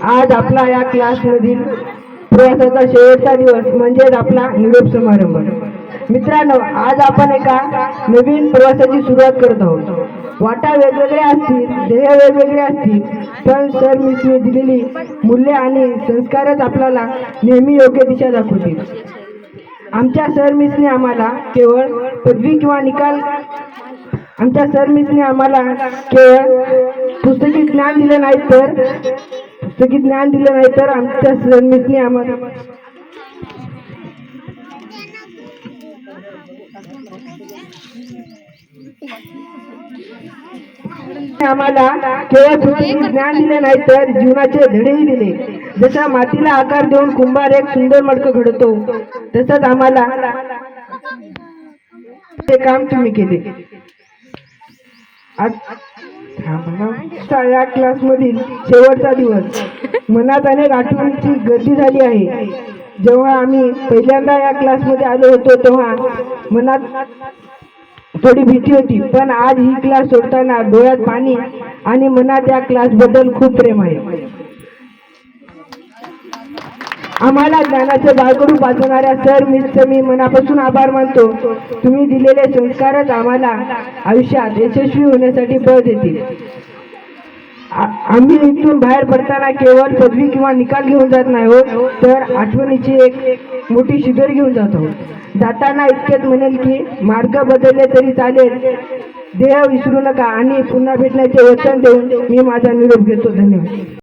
आज आपला या क्लासमधील प्रवासाचा शेवटचा दिवस म्हणजेच आपला निरोप समारंभ। मित्रांनो, आज आपण एका नवीन प्रवासाची सुरुवात करत आहोत। वाटा वेगवेगळ्या असतील, ध्येय वेगवेगळे असतील, पण सर मिसने दिलेली मूल्ये आणि संस्कारच आपल्याला नेहमी योग्य दिशा दाखवतील। आमच्या सर मिसने आम्हाला केवळ पदवी किंवा निकाल पुस्तकी ज्ञान दिलं नाही तर आमच्या सर मिसने आम्हाला केवळ पुस्तकी ज्ञान दिले नाही तर जीवनाचे धडेही दिले। जसा मातीला आकार देऊन कुंभार एक सुंदर मडकं घडवतो, तसंच आम्हाला ते काम तुम्ही केले। या क्लासमधील शेवटचा दिवस, मनात अनेक आठवणींची गर्दी झाली आहे। जेव्हा आम्ही पहिल्यांदा या क्लासमध्ये आलो होतो तेव्हा मनात थोडी भीती होती, पण आज ही क्लास सोडताना डोळ्यात पाणी आणि मनात या क्लासबद्दल खूप प्रेम आहे। आम्हाला ज्ञानाचे बाळकडू पाजवणाऱ्या सर मिसचे मी मनापासून आभार मानतो। तुम्ही दिलेले संस्कारच आम्हाला आयुष्यात यशस्वी होण्यासाठी बळ देतील। आम्ही इथून बाहेर पडताना केवळ पदवी किंवा निकाल घेऊन जात नाही, तर आठवणीची एक मोठी शिदोरी घेऊन जातो। जाताना इतकेच म्हणेल की मार्ग बदलले तरी चालेल, ध्येय विसरू नका आणि पुन्हा भेटण्याचे वचन देऊन मी माझा निरोप घेतो। धन्यवाद।